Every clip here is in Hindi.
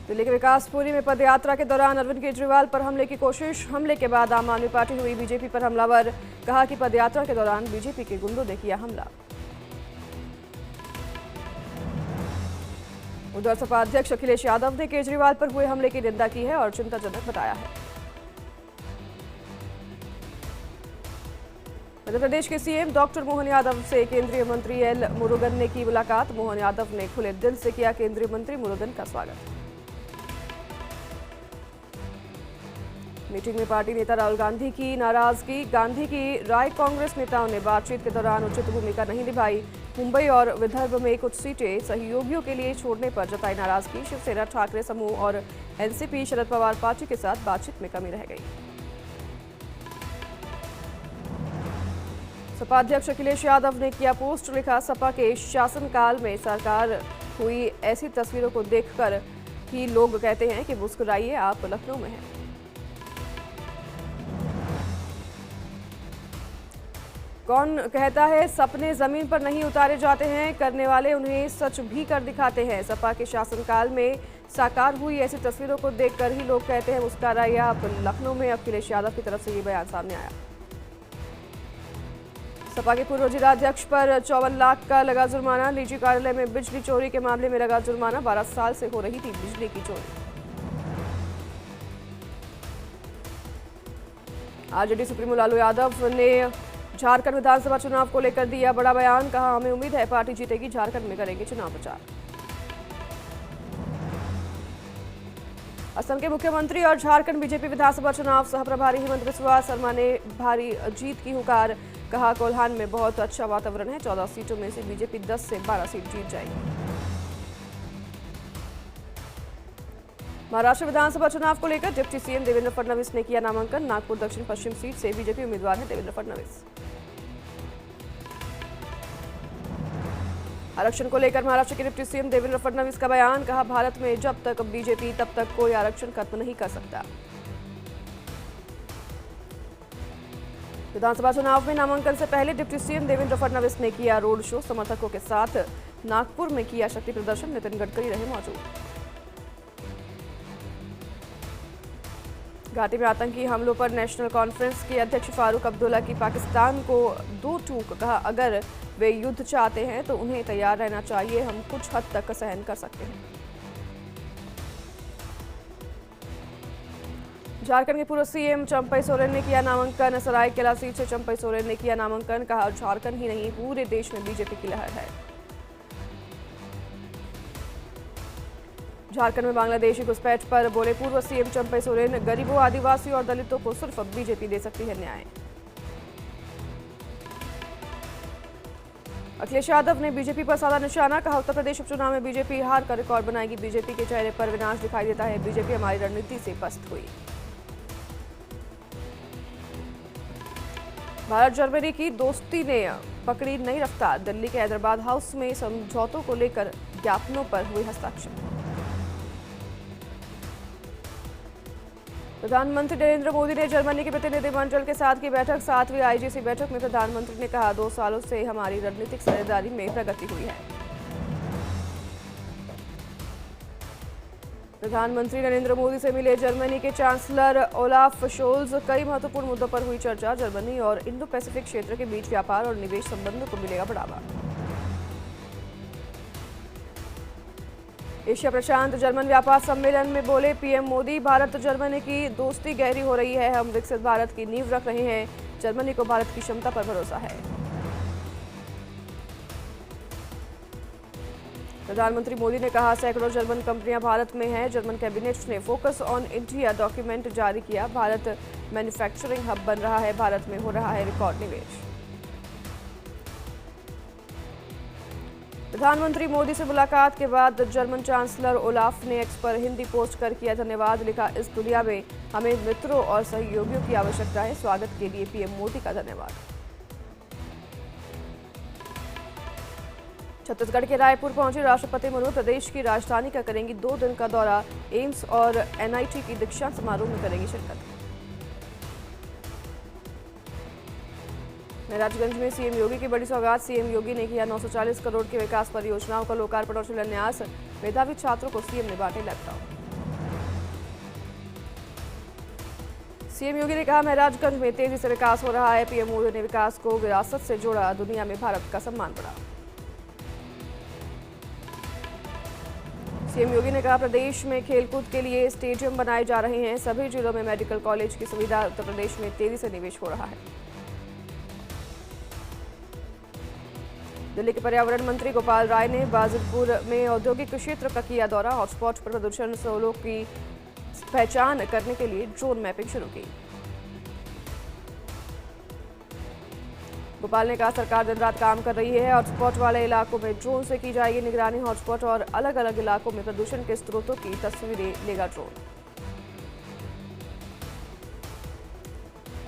दिल्ली के विकासपुरी में पदयात्रा के दौरान अरविंद केजरीवाल पर हमले की कोशिश। हमले के बाद आम आदमी पार्टी हुई बीजेपी पर हमलावर। कहा कि पदयात्रा के दौरान बीजेपी के गुंडों ने किया हमला। उधर सपा अध्यक्ष अखिलेश यादव ने केजरीवाल पर हुए हमले की निंदा की है और चिंताजनक बताया है। मध्य प्रदेश के सीएम डॉक्टर मोहन यादव से केंद्रीय मंत्री एल मुरुगन ने की मुलाकात। मोहन यादव ने खुले दिल से किया केंद्रीय मंत्री मुरुगन का स्वागत। मीटिंग में पार्टी नेता राहुल गांधी की नाराजगी। गांधी की राय कांग्रेस नेताओं ने बातचीत के दौरान उचित भूमिका नहीं निभाई। मुंबई और विदर्भ में कुछ सीटें सहयोगियों के लिए छोड़ने पर जताई नाराजगी। शिवसेना ठाकरे समूह और एनसीपी शरद पवार पार्टी के साथ बातचीत में कमी रह गई। सपा अध्यक्ष अखिलेश यादव ने किया पोस्ट। लिखा, सपा के शासनकाल में सरकार हुई ऐसी तस्वीरों को देखकर ही लोग कहते हैं कि मुस्कुराइए, आप लखनऊ में हैं। कौन कहता है सपने जमीन पर नहीं उतारे जाते हैं, करने वाले उन्हें सच भी कर दिखाते हैं। सपा के शासनकाल में साकार हुई ऐसी तस्वीरों को देखकर ही लोग कहते हैं मुस्कुराइए, आप लखनऊ में। अखिलेश यादव की तरफ से ये बयान सामने आया। सपा के पूर्व जिलाध्यक्ष पर 54 लाख का लगा जुर्माना। निजी कार्यालय में बिजली चोरी के मामले में लगा जुर्माना। 12 साल से हो रही थी बिजली की चोरी। आरजेडी सुप्रीमो लालू यादव ने झारखंड विधानसभा चुनाव को लेकर दिया बड़ा बयान। कहा, हमें उम्मीद है पार्टी जीतेगी, झारखंड में करेंगे चुनाव प्रचार। असम के मुख्यमंत्री और झारखंड बीजेपी विधानसभा चुनाव सह प्रभारी हेमंत बिस्वा शर्मा ने भारी जीत की हुंकार। कहा, कोल्हान में बहुत अच्छा वातावरण है। 14 सीटों में से बीजेपी 10 से 12 सीट जीत जाएगी। महाराष्ट्र विधानसभा चुनाव को लेकर डिप्टी सीएम देवेंद्र फडणवीस ने किया नामांकन। नागपुर दक्षिण पश्चिम सीट से बीजेपी उम्मीदवार हैं देवेंद्र फडणवीस। आरक्षण को लेकर महाराष्ट्र के डिप्टी सीएम देवेंद्र फडणवीस का बयान। कहा, भारत में जब तक बीजेपी तब तक कोई आरक्षण खत्म नहीं कर सकता। विधानसभा चुनाव में नामांकन से पहले डिप्टी सीएम देवेंद्र फडणवीस ने किया रोड शो। समर्थकों के साथ नागपुर में किया शक्ति प्रदर्शन। नितिन गडकरी रहे मौजूद। घाटी में आतंकी हमलों पर नेशनल कॉन्फ्रेंस के अध्यक्ष फारूक अब्दुल्ला की पाकिस्तान को दो टूक। कहा, अगर वे युद्ध चाहते हैं तो उन्हें तैयार रहना चाहिए, हम कुछ हद तक सहन कर सकते हैं। झारखंड के पूर्व सीएम चंपई सोरेन ने किया नामांकन। सरायकेला सीट से चंपई सोरेन ने किया नामांकन। कहा, झारखंड ही नहीं पूरे देश में बीजेपी की लहर है। झारखंड में बांग्लादेशी घुसपैठ पर बोले पूर्व सीएम चंपई सोरेन, गरीबों, आदिवासी और दलितों को सिर्फ बीजेपी दे सकती है न्याय। अखिलेश यादव ने बीजेपी पर साधा निशाना। कहा, उत्तर प्रदेश उपचुनाव में बीजेपी हार का रिकॉर्ड बनाएगी। बीजेपी के चेहरे पर विनाश दिखाई देता है। बीजेपी हमारी रणनीति से पस्त हुई। भारत जर्मनी की दोस्ती ने पकड़ी नई रफ्तार। दिल्ली के हैदराबाद हाउस में समझौतों को लेकर ज्ञापनों पर हुए हस्ताक्षर। प्रधानमंत्री नरेंद्र मोदी ने जर्मनी के प्रतिनिधिमंडल के साथ की बैठक। 7वीं आईजीसी बैठक में प्रधानमंत्री ने कहा, 2 सालों से हमारी रणनीतिक साझेदारी में प्रगति हुई है। प्रधानमंत्री नरेंद्र मोदी से मिले जर्मनी के चांसलर ओलाफ शोल्ज। कई महत्वपूर्ण मुद्दों पर हुई चर्चा। जर्मनी और इंडो पैसिफिक क्षेत्र के बीच व्यापार और निवेश संबंधों को मिलेगा बढ़ावा। एशिया प्रशांत जर्मन व्यापार सम्मेलन में बोले पीएम मोदी, भारत जर्मनी की दोस्ती गहरी हो रही है। हम विकसित भारत की नींव रख रहे हैं। जर्मनी को भारत की क्षमता पर भरोसा है। प्रधानमंत्री मोदी ने कहा, सैकड़ों जर्मन कंपनियां भारत में हैं। जर्मन कैबिनेट ने फोकस ऑन इंडिया डॉक्यूमेंट जारी किया। भारत मैन्युफैक्चरिंग हब बन रहा है। भारत में हो रहा है रिकॉर्ड निवेश। प्रधानमंत्री मोदी से मुलाकात के बाद जर्मन चांसलर ओलाफ ने एक्स पर हिंदी पोस्ट कर किया धन्यवाद। लिखा, इस दुनिया में हमें मित्रों और सहयोगियों की आवश्यकता है। स्वागत के लिए पीएम मोदी का धन्यवाद। छत्तीसगढ़ के रायपुर पहुंचे राष्ट्रपति मध्य प्रदेश की राजधानी का करेंगी 2 दिन का दौरा। एम्स और एनआईटी की दीक्षांत समारोह में करेंगी शिरकत। महराजगंज में सीएम योगी की बड़ी सौगात। सीएम योगी ने किया 940 करोड़ की विकास परियोजनाओं का लोकार्पण और शिलान्यास। मेधावी छात्रों को सीएम ने बांटे लैपटॉप। सीएम योगी ने कहा, महराजगंज में तेजी से विकास हो रहा है। पीएम मोदी ने विकास को विरासत से जोड़ा, दुनिया में भारत का सम्मान बढ़ा। सीएम योगी ने कहा, प्रदेश में खेलकूद के लिए स्टेडियम बनाए जा रहे हैं। सभी जिलों में मेडिकल कॉलेज की सुविधा। उत्तर प्रदेश में तेजी से निवेश हो रहा है। दिल्ली के पर्यावरण मंत्री गोपाल राय ने बाजितपुर में औद्योगिक क्षेत्र का किया दौरा। हॉटस्पॉट पर प्रदूषण स्रोतों की पहचान करने के लिए ड्रोन मैपिंग शुरू की। गोपाल ने कहा, सरकार दिन रात काम कर रही है। हॉटस्पॉट वाले इलाकों में ड्रोन से की जाएगी निगरानी। हॉटस्पॉट और अलग अलग इलाकों में प्रदूषण के स्रोतों की तस्वीरें लेगा ड्रोन।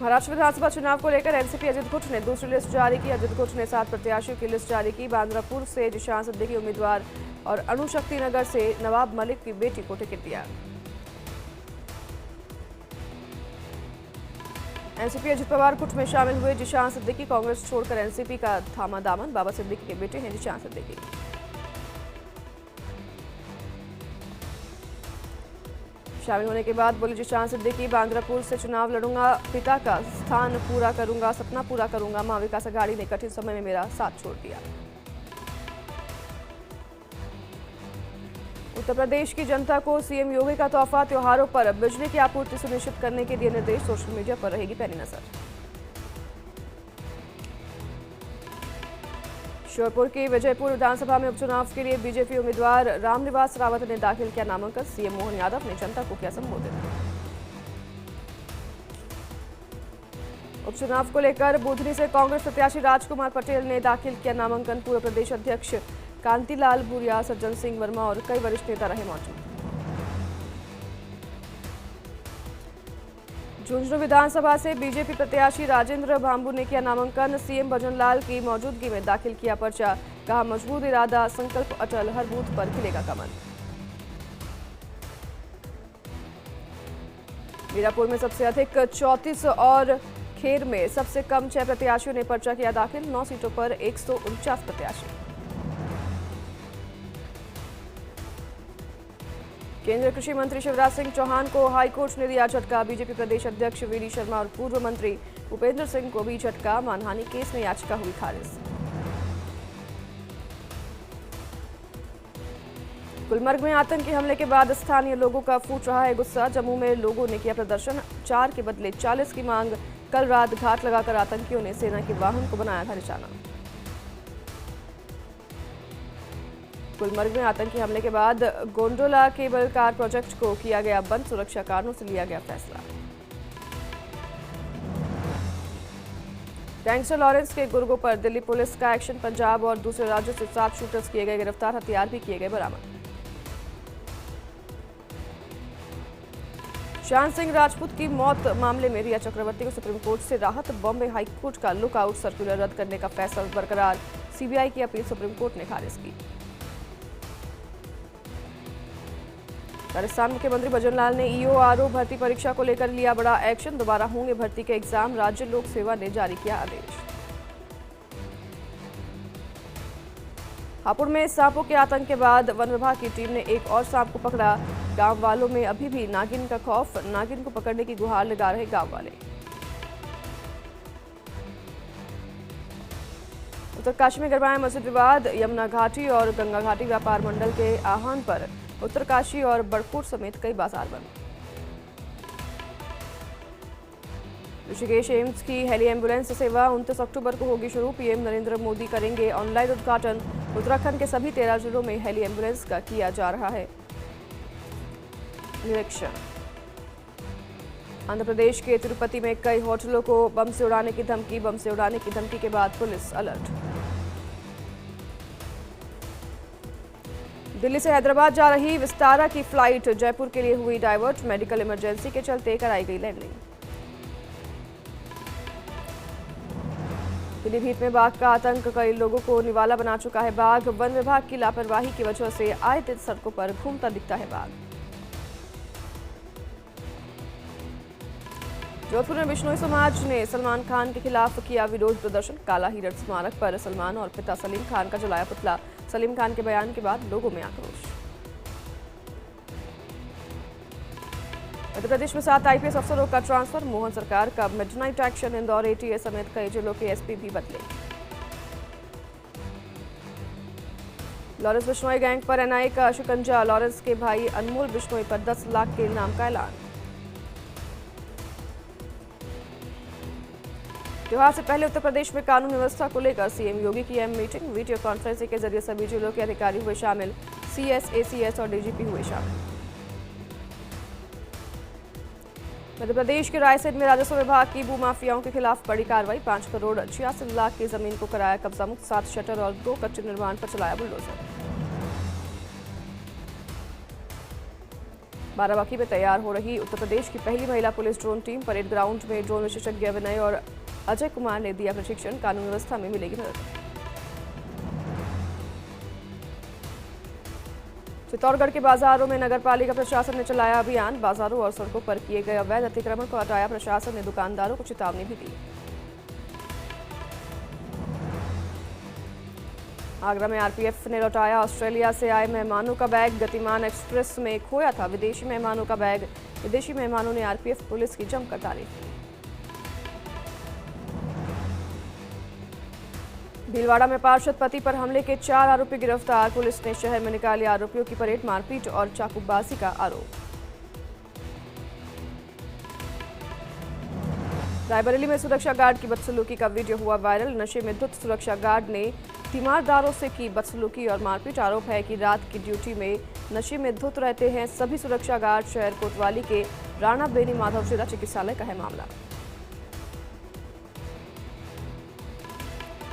महाराष्ट्र विधानसभा चुनाव को लेकर एनसीपी अजित गुट ने दूसरी लिस्ट जारी की। अजित गुट ने 7 प्रत्याशियों की लिस्ट जारी की। बांद्रापुर से जिशान सिद्दीकी उम्मीदवार और अणुशक्ति नगर से नवाब मलिक की बेटी को टिकट दिया। एनसीपी अजित पवार गुट में शामिल हुए जिशान सिद्दीकी कांग्रेस छोड़कर एनसीपी का थामा दामन। बाबा सिद्दीकी के बेटे हैं जिशान सिद्दीकी। शामिल होने के बाद बोले जिशान सिद्दीकी, बांद्रापुर से चुनाव लड़ूंगा, पिता का स्थान पूरा करूंगा, सपना पूरा करूंगा। मां विकास अघाड़ी ने कठिन समय में मेरा साथ छोड़ दिया। उत्तर प्रदेश की जनता को सीएम योगी का तोहफा। त्योहारों पर बिजली की आपूर्ति सुनिश्चित करने के दिए निर्देश। सोशल मीडिया पर रहेगी पैनी नजर। श्योपुर की विजयपुर विधानसभा में उपचुनाव के लिए बीजेपी उम्मीदवार रामनिवास रावत ने दाखिल किया नामांकन। सीएम मोहन यादव ने जनता को किया संबोधित। उपचुनाव को लेकर बुधनी से कांग्रेस प्रत्याशी राजकुमार पटेल ने दाखिल किया नामांकन। पूर्व प्रदेश अध्यक्ष कांतिलाल भूरिया, सज्जन सिंह वर्मा और कई वरिष्ठ नेता रहे मौजूद। झुंझुनू विधानसभा से बीजेपी प्रत्याशी राजेंद्र भांबू ने किया नामांकन। सीएम भजनलाल की मौजूदगी में दाखिल किया पर्चा। कहा, मजबूत इरादा, संकल्प अटल, हर बूथ पर खिलेगा कमल। मीरापुर में सबसे अधिक 34 और खेर में सबसे कम 6 प्रत्याशियों ने पर्चा किया दाखिल। 9 सीटों पर 149 प्रत्याशी। केंद्रीय कृषि मंत्री शिवराज सिंह चौहान को हाईकोर्ट ने दिया झटका। बीजेपी प्रदेश अध्यक्ष वीडी शर्मा और पूर्व मंत्री भूपेंद्र सिंह को भी झटका। मानहानि केस में याचिका हुई खारिज। गुलमर्ग में आतंकी हमले के बाद स्थानीय लोगों का फूट रहा है गुस्सा। जम्मू में लोगों ने किया प्रदर्शन। 4 के बदले 40 की मांग। कल रात घात लगाकर आतंकियों ने सेना के वाहन को बनाया था निशाना। गुलमर्ग में आतंकी हमले के बाद गोंडोला केबल कार प्रोजेक्ट को किया गया बंद। सुरक्षा कारणों से लिया गया फैसला। गैंगस्टर लॉरेंस के गुर्गों पर दिल्ली पुलिस का एक्शन। पंजाब और दूसरे राज्यों से 7 शूटर्स किए गए गिरफ्तार। हथियार भी किए गए बरामद। शान सिंह राजपूत की मौत मामले में रिया चक्रवर्ती को सुप्रीम कोर्ट से राहत। बॉम्बे हाई कोर्ट का लुकआउट सर्कुलर रद्द करने का फैसला बरकरार। सीबीआई की अपील सुप्रीम कोर्ट ने खारिज की। राजस्थान मुख्यमंत्री भजनलाल ने ईओआरओ भर्ती परीक्षा को लेकर लिया बड़ा एक्शन। दोबारा होंगे भर्ती के एग्जाम। राज्य लोक सेवा ने जारी किया आदेश। हापुड़ में सांपों के आतंक के बाद वन विभाग की टीम ने एक और सांप को पकड़ा। गांव वालों में अभी भी नागिन का खौफ। नागिन को पकड़ने की गुहार लगा रहे गांव वाले। उत्तरकाशी में गरमाया मस्जिद विवाद। यमुना घाटी और गंगा घाटी व्यापार मंडल के आह्वान पर उत्तरकाशी और बड़कोट समेत कई बाजार बंद। ऋषिकेश एम्स की हेली एम्बुलेंस सेवा 29 अक्टूबर को होगी शुरू। पीएम नरेंद्र मोदी करेंगे ऑनलाइन उद्घाटन। उत्तराखंड के सभी 13 जिलों में हेली एम्बुलेंस का किया जा रहा है निरीक्षण। आंध्र प्रदेश के तिरुपति में कई होटलों को बम से उड़ाने की धमकी। बम से उड़ाने की धमकी के बाद पुलिस अलर्ट। दिल्ली से हैदराबाद जा रही विस्तारा की फ्लाइट जयपुर के लिए हुई डाइवर्ट। मेडिकल इमरजेंसी के चलते कराई गई लैंडिंग। पीलीभीत में बाघ का आतंक। कई लोगों को निवाला बना चुका है बाघ। वन विभाग की लापरवाही की वजह से आए दिन सड़कों पर घूमता दिखता है बाघ। जोधपुर में बिश्नोई समाज ने सलमान खान के खिलाफ किया विरोध प्रदर्शन। काला हिरण स्मारक पर सलमान और पिता सलीम खान का जलाया पुतला। सलीम खान के बयान के बाद लोगों में आक्रोश। मध्य प्रदेश में 7 आईपीएस अफसरों का ट्रांसफर, मोहन सरकार का मिडनाइट एक्शन, इंदौर एटीए समेत कई जिलों के एसपी भी बदले। लॉरेंस बिश्नोई गैंग पर एनआईए का शिकंजा, लॉरेंस के भाई अनमोल बिश्नोई पर 10 लाख के इनाम का ऐलान। त्योहार से पहले उत्तर प्रदेश में कानून व्यवस्था को लेकर सीएम योगी की अहम मीटिंग, वीडियो कॉन्फ्रेंसिंग के जरिए सभी जिलों के अधिकारी हुए शामिल, सीएस, एसीएस और डीजीपी हुए शामिल। मध्य प्रदेश के रायसेन में राजस्व विभाग की भूमाफियाओं के खिलाफ बड़ी कार्रवाई, 5 करोड़ 86 लाख की जमीन को कराया कब्जा मुक्त, 7 शटर और 2 कच्चे निर्माण पर चलाया बुलडोजर। बाराबंकी में तैयार हो रही उत्तर प्रदेश की पहली महिला police drone team, parade ground में ड्रोन विशेषज्ञ विनय और अजय कुमार ने दिया प्रशिक्षण, कानून व्यवस्था में मिलेगी मदद। चित्तौड़गढ़ के बाजारों में नगर पालिका प्रशासन ने चलाया अभियान, बाजारों और सड़कों पर किए गए अवैध अतिक्रमण को हटाया, प्रशासन ने दुकानदारों को चेतावनी भी दी। आगरा में आरपीएफ ने लौटाया ऑस्ट्रेलिया से आए मेहमानों का बैग, गतिमान एक्सप्रेस में खोया था विदेशी मेहमानों का बैग, विदेशी मेहमानों ने आरपीएफ पुलिस की जमकर तारीफ की। भीलवाड़ा में पार्षद पति पर हमले के 4 आरोपी गिरफ्तार, पुलिस ने शहर में निकाली आरोपियों की परेड, मारपीट और चाकूबाजी का आरोप। रायबरेली में सुरक्षा गार्ड की बदसलूकी का वीडियो हुआ वायरल, नशे में धुत सुरक्षा गार्ड ने तीमारदारों से की बदसलूकी और मारपीट, आरोप है कि रात की ड्यूटी में नशे में धुत रहते हैं सभी सुरक्षा गार्ड। शहर कोतवाली के राणा बेनी माधव जिला चिकित्सालय का है मामला।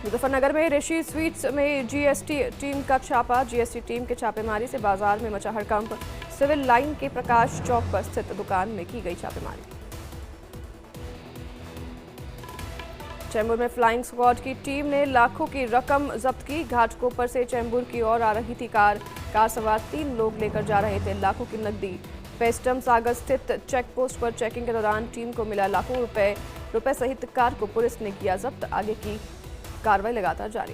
मुजफ्फरनगर में ऋषि स्वीट्स में जीएसटी टीम का छापा, जीएसटी टीम के छापेमारी से बाजार में मचा हड़कंप, सिविल लाइन के प्रकाश चौक पर स्थित दुकान में की गई छापेमारी। चैम्बूर में फ्लाइंग स्क्वाड की टीम ने लाखों की रकम जब्त की, घाटकोपर से चैम्बूर की ओर आ रही थी कार सवार 3 लोग लेकर जा रहे थे लाखों की नकदी। पेस्टम सागर स्थित चेक पोस्ट पर चेकिंग के दौरान टीम को मिला लाखों रुपए सहित कार को पुलिस ने किया जब्त, आगे की कार्रवाई लगातार जारी।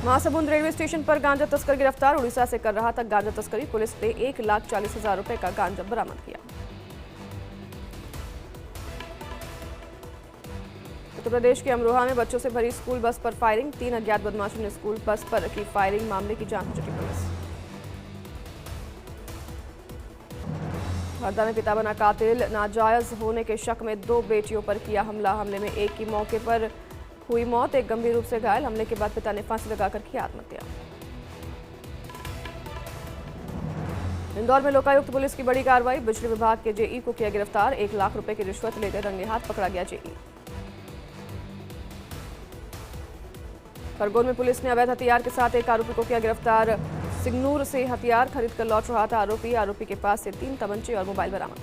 महासमुंद रेलवे स्टेशन पर गांजा तस्कर गिरफ्तार, उड़ीसा से कर रहा था गांजा तस्करी, पुलिस ने 1,40,000 रुपए का गांजा बरामद किया। उत्तर प्रदेश के अमरोहा में बच्चों से भरी स्कूल बस पर फायरिंग, 3 अज्ञात बदमाशों ने स्कूल बस पर की फायरिंग, मामले की जांच में जुटी पुलिस। हरदा में पिता बना कातिल, नाजायज होने के शक में 2 बेटियों पर किया हमला, हमले में एक की मौके पर हुई मौत, एक गंभीर रूप से घायल, हमले के बाद पिता ने फांसी लगाकर की आत्महत्या। इंदौर में लोकायुक्त पुलिस की बड़ी कार्रवाई, बिजली विभाग के जेई को किया गिरफ्तार, 1 लाख रुपए की रिश्वत लेकर रंगे हाथ पकड़ा गया जेई। खरगोन में पुलिस ने अवैध हथियार के साथ एक आरोपी को किया गिरफ्तार, सिंगनूर से हथियार खरीद कर लौट रहा था आरोपी के पास से 3 तमंचे और मोबाइल बरामद।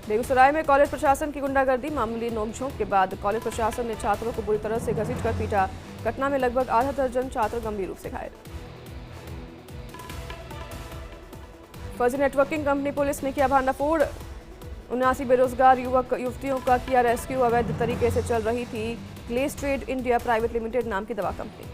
बेगूसराय में कॉलेज प्रशासन की गुंडागर्दी, मामूली नोकझोंक के बाद कॉलेज प्रशासन ने छात्रों को बुरी तरह से घसीटकर पीटा, घटना में लगभग आधा दर्जन छात्र गंभीर रूप से घायल। फर्जी नेटवर्किंग कंपनी पुलिस ने किया भांडाफोड़, 79 बेरोजगार युवक युवतियों का किया रेस्क्यू, अवैध तरीके से चल रही थी glace trade India private limited नाम की दवा कंपनी।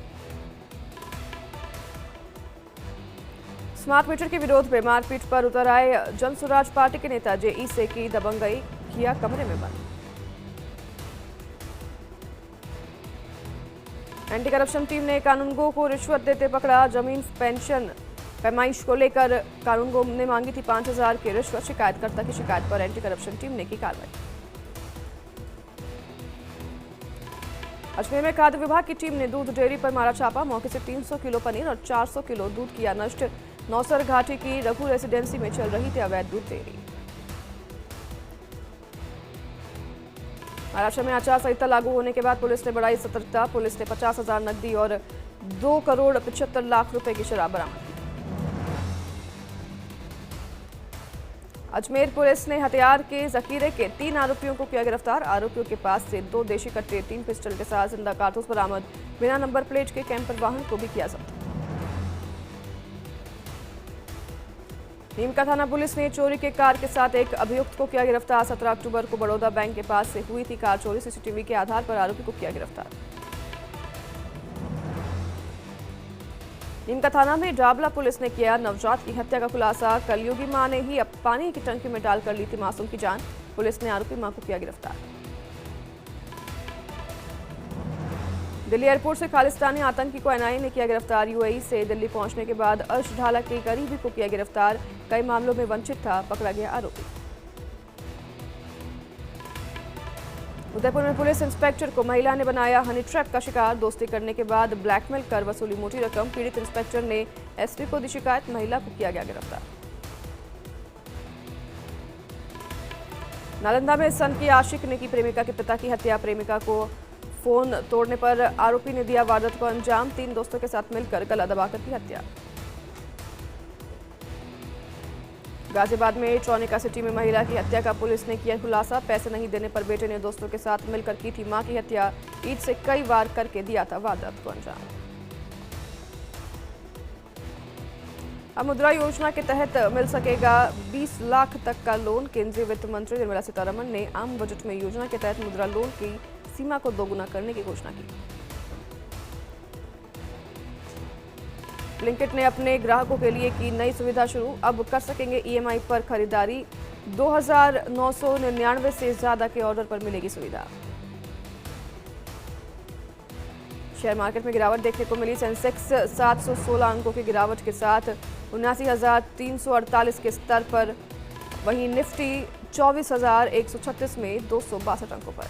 स्मार्ट मीटर के विरोध में मारपीट पर उतर आए जनसुराज पार्टी के नेता, जेई से की दबंगई, किया कमरे में बंद। एंटी करप्शन टीम ने कानूनगो को रिश्वत देते पकड़ा, जमीन पेंशन पैमाइश को लेकर कानूनगो ने मांगी थी 5,000 की रिश्वत, शिकायतकर्ता की शिकायत पर एंटी करप्शन टीम ने की कार्रवाई। अजमेर में खाद्य विभाग की टीम ने दूध डेयरी पर मारा छापा, मौके से 300 किलो पनीर और 400 किलो दूध किया नष्ट, नौसर घाटी की रघु रेसिडेंसी में चल रही थी अवैध दूध डेयरी। महाराष्ट्र में आचार संहिता लागू होने के बाद पुलिस ने बढ़ाई सतर्कता, पुलिस ने 50,000 नकदी और 2 करोड़ 75 लाख रुपए की शराब बरामद की। अजमेर पुलिस ने हथियार के जखीरे के 3 आरोपियों को किया गिरफ्तार, आरोपियों के पास से 2 देशी कट्टे, 3 पिस्टल के साथ जिंदा कारतूस बरामद, बिना नंबर प्लेट के कैंपर वाहन को भी किया जब्त। नीमका थाना पुलिस ने चोरी के कार के साथ एक अभियुक्त को किया गिरफ्तार, 17 अक्टूबर को बड़ौदा बैंक के पास से हुई थी कार चोरी, सीसीटीवी के आधार पर आरोपी को किया गिरफ्तार। नीमका थाना में डाबला पुलिस ने किया नवजात की हत्या का खुलासा। कलयुगी मां ने ही अब पानी की टंकी में डालकर ली थी मासूम की जान। पुलिस ने आरोपी मां को किया गिरफ्तार। दिल्ली एयरपोर्ट से खालिस्तानी आतंकी को एनआईए ने किया गिरफ्तार। यूएई से दिल्ली पहुंचने के बाद अर्श ढाला के करीबी को किया गिरफ्तार। कई मामलों में वंचित था, पकड़ा गया आरोपी। उदयपुर में पुलिस इंस्पेक्टर को महिला ने बनाया हनी ट्रैप का शिकार। दोस्ती करने के बाद ब्लैकमेल कर वसूली मोटी रकम। पीड़ित इंस्पेक्टर ने एसपी को दी शिकायत। महिला को किया गया गिरफ्तार। नालंदा में सन की आशिक ने की प्रेमिका के पिता की हत्या। प्रेमिका को फोन तोड़ने पर आरोपी ने दिया वारदात को अंजाम। 3 दोस्तों के साथ मिलकर गला दबाकर की हत्या। गाजियाबाद में चौनिका सिटी में महिला की हत्या का पुलिस ने किया खुलासा। पैसे नहीं देने पर बेटे ने दोस्तों के साथ मिलकर की थी मां की हत्या। ईंट से कई वार करके दिया था वारदात को अंजाम। अब मुद्रा योजना के तहत मिल सकेगा 20 लाख तक का लोन। केंद्रीय वित्त मंत्री निर्मला सीतारमण ने आम बजट में योजना के तहत मुद्रा लोन की सीमा को दोगुना करने की घोषणा की। ब्लिंकिट ने अपने ग्राहकों के लिए की नई सुविधा शुरू। अब कर सकेंगे ईएमआई पर खरीदारी। 2,999 से ज्यादा के ऑर्डर पर मिलेगी सुविधा। शेयर मार्केट में गिरावट देखने को मिली। सेंसेक्स 716 अंकों की गिरावट के साथ 79,348 के स्तर पर। वहीं निफ्टी 24,136 में 262 अंकों पर।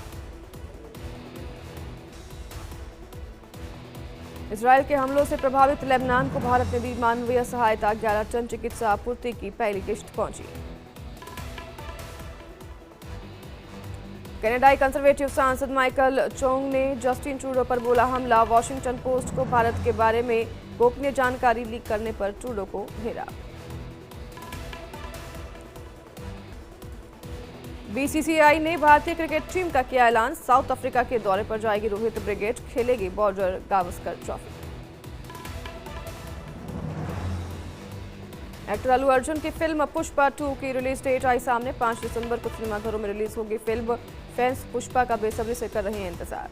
इजरायल के हमलों से प्रभावित लेबनान को भारत ने दी मानवीय सहायता। 11 टन चिकित्सा आपूर्ति की पहली किश्त पहुंची। कनाडाई कंजर्वेटिव सांसद माइकल चोंग ने जस्टिन ट्रूडो पर बोला हमला। वॉशिंगटन पोस्ट को भारत के बारे में गोपनीय जानकारी लीक करने पर ट्रूडो को घेरा। बीसीसीआई ने भारतीय क्रिकेट टीम का किया ऐलान। साउथ अफ्रीका के दौरे पर जाएगी रोहित ब्रिगेड। खेलेगी border Gavaskar trophy. Actor Allu Arjun की फिल्म पुष्पा 2 की रिलीज डेट आई सामने। 5 दिसंबर को सिनेमाघरों में रिलीज होगी फिल्म। फैंस पुष्पा का बेसब्री से कर रहे हैं इंतजार।